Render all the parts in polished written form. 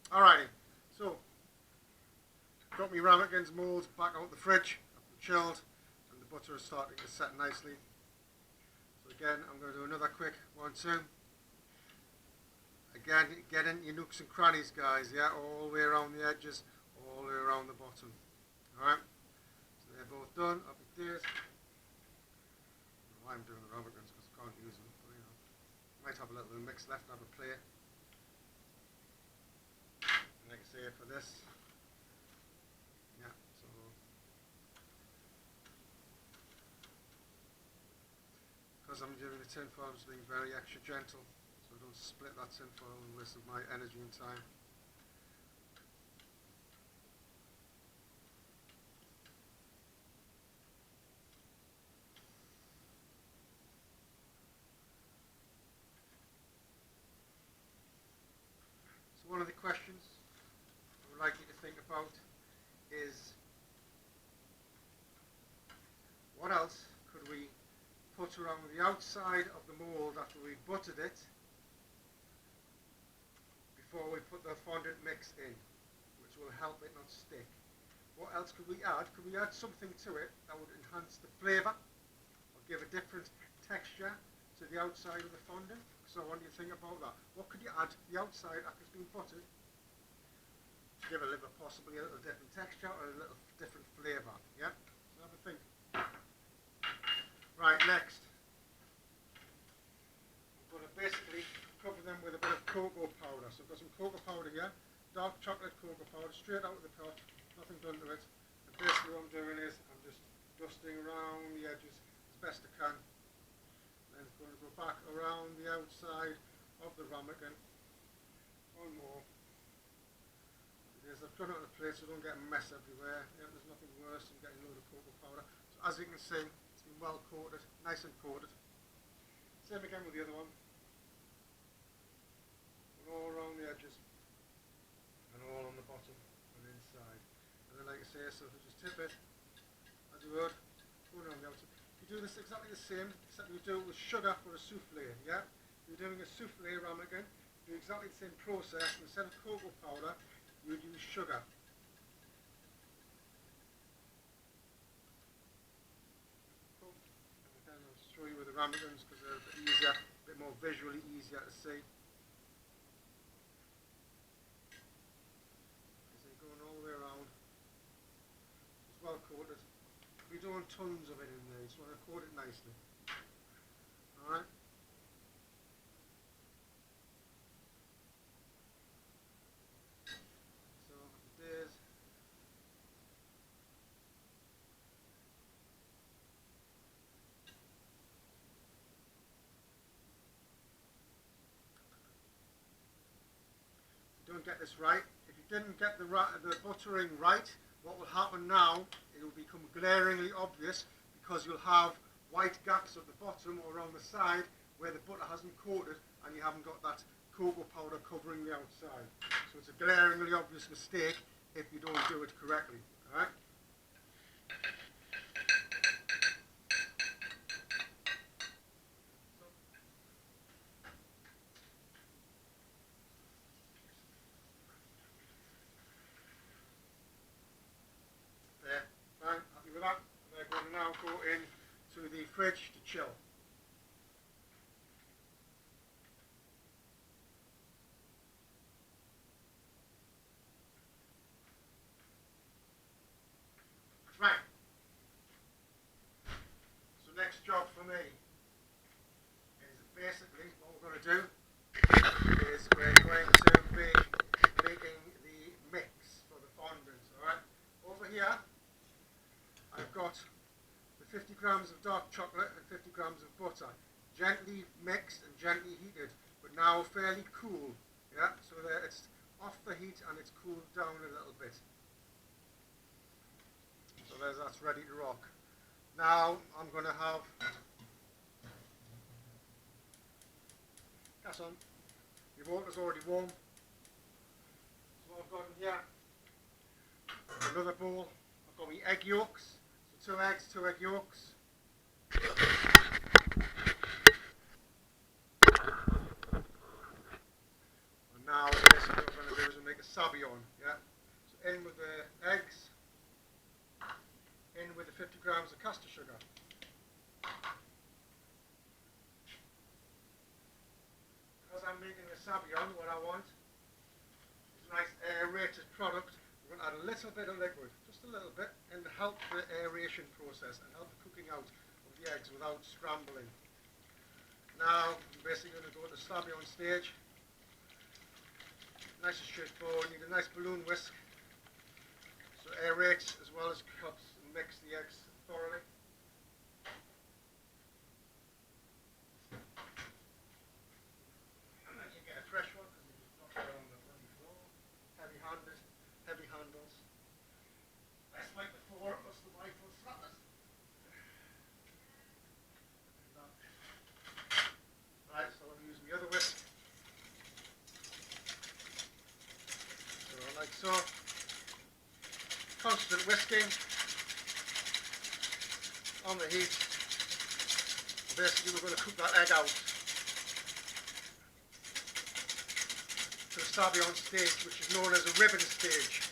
Alrighty, so got my ramekins moulds back out the fridge, chilled, and the butter is starting to set nicely. So again, I'm going to do another quick 1-2. Again, get into your nooks and crannies, guys, yeah, all the way around the edges, all the way around the bottom. Alright, so they're both done, happy days. I don't know why I'm doing the ramekins because I can't use them, but you know, might have a little bit of mix left, have a play. And like I say, for this, yeah, so because I'm doing the tin foil, I'm just being very extra gentle, so I don't split that tin foil and waste my energy and time. So one of the questions I would like you to think about is, what else could we put around the outside of the mould after we buttered it before we put the fondant mix in, which will help it not stick? What else could we add? Could we add something to it that would enhance the flavour or give a different texture to the outside of the fondant? So I want you to think about that. What could you add to the outside after it's been buttered to give a little, possibly a little different texture or a little different flavour? Yeah? So have a think. Right, next, I'm going to basically cover them with a bit of cocoa powder. So I've got some cocoa powder here, dark chocolate cocoa powder, straight out of the pot, nothing done to it. And basically what I'm doing is I'm just dusting around the edges as best I can. Then it's going to go back around the outside of the ramekin. One more. I've done it on a plate so I don't get a mess everywhere. Yeah, there's nothing worse than getting a load of cocoa powder. So as you can see, well coated, nice and coated. Same again with the other one. And all around the edges. And all on the bottom and inside. And then like I say, so if you just tip it, as you would, going around the outside. You do this exactly the same, except you do it with sugar for a souffle, yeah? You're doing a souffle ramekin, do exactly the same process. Instead of cocoa powder, you would use sugar. Show you with the ramekins because they're a bit easier, a bit more visually easier to see. So you're going all the way around. It's well coated. You're doing tons of it in there, you just want to coat it nicely. Alright. So there's don't get this right. If you didn't get the buttering right, what will happen now, it will become glaringly obvious because you'll have white gaps at the bottom or around the side where the butter hasn't coated and you haven't got that cocoa powder covering the outside. So it's a glaringly obvious mistake if you don't do it correctly. Alright? Now go into the fridge to chill. Right. So next job for me is basically what we're going to do is we're going to be making the mix for the fondant. Alright. Over here I've got 50 grams of dark chocolate and 50 grams of butter, gently mixed and gently heated, but now fairly cool. Yeah, so that it's off the heat and it's cooled down a little bit. So that's ready to rock. Now I'm going to have gas on. Your water's already warm. So what I've got in here, another bowl. I've got my egg yolks. 2 eggs, 2 egg yolks. And now basically what we're going to do is we'll make a sabyon, yeah. So in with the eggs, in with the 50 grams of caster sugar. Because I'm making a sabyon, what I want is a nice aerated product. We're going to add a little bit of liquid, just a little bit, and help the aeration process and help the cooking out of the eggs without scrambling. Now, I'm basically going to go to the sabyon stage. Nice and straightforward. Need a nice balloon whisk. So aerate as well as cups and mix the eggs thoroughly. And then you get a fresh one because you just knock it on the bloody floor. Heavy handed, heavy handles. Let's wipe the floor, plus the wipe will slap us. Right, so I'll use my other whisk. So like so. Constant whisking on the heat. Basically we're going to cook that egg out to the sabyon stage, which is known as a ribbon stage.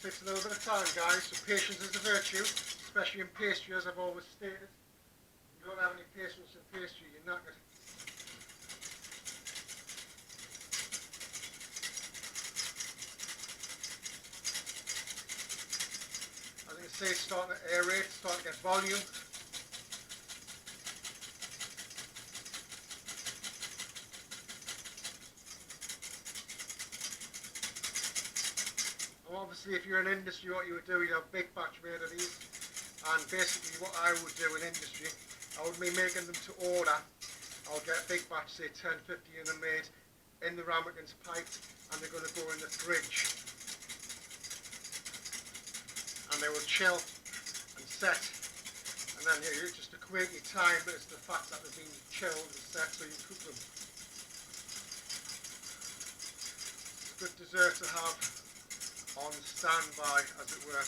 Takes a little bit of time, guys, so patience is a virtue, especially in pastry, as I've always stated. If you don't have any patience in pastry, you're knackered. As you can see, it's starting to aerate, starting to get volume. Obviously, if you're in industry, what you would do, you'd have a big batch made of these, and basically what I would do in industry, I would be making them to order. I'll get a big batch, say 10, 50 of them made in the ramekins piped, and they're going to go in the fridge, and they will chill and set, and then it's just a quickie time, but it's the fact that they've been chilled and set so you cook them. It's a good dessert to have on standby, as it were.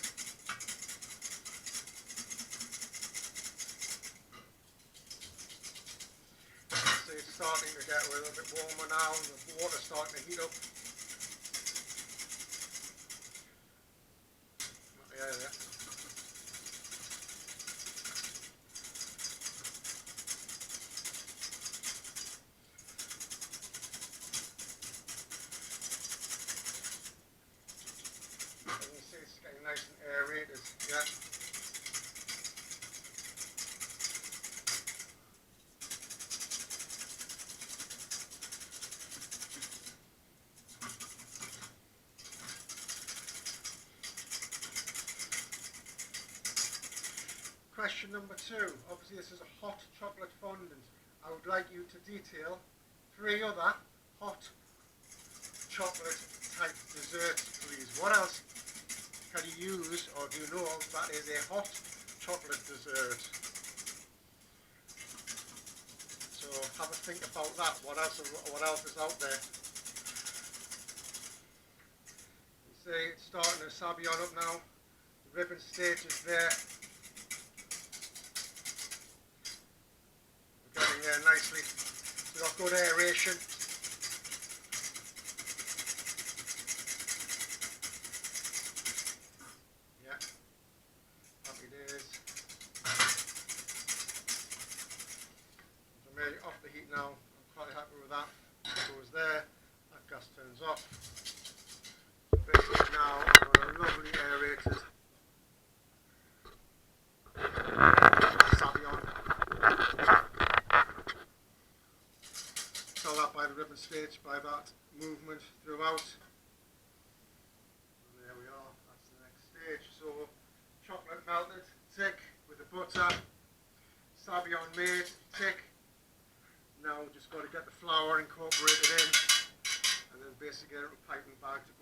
So it's starting to get a little bit warmer now, and the water's starting to heat up. Yeah. It's getting nice and aerated, yeah. Question number 2. Obviously this is a hot chocolate fondant. I would like you to detail 3 other hot chocolate type desserts, please. What else can you use, or do you know of, that is a hot chocolate dessert? So have a think about that. What else is out there? You see, it's starting to sabyon up now. The ribbon stage is there. We're getting there nicely. We've got good aeration. Off the heat now, I'm quite happy with that. It goes there, that gas turns off. So basically now I've got a lovely aerated sabyon. Tell that by the ribbon stage, by that movement throughout. And there we are, that's the next stage. So chocolate melted, tick, with the butter. Sabyon made, tick. Now we've just got to get the flour incorporated in, and then basically get it in a piping bag to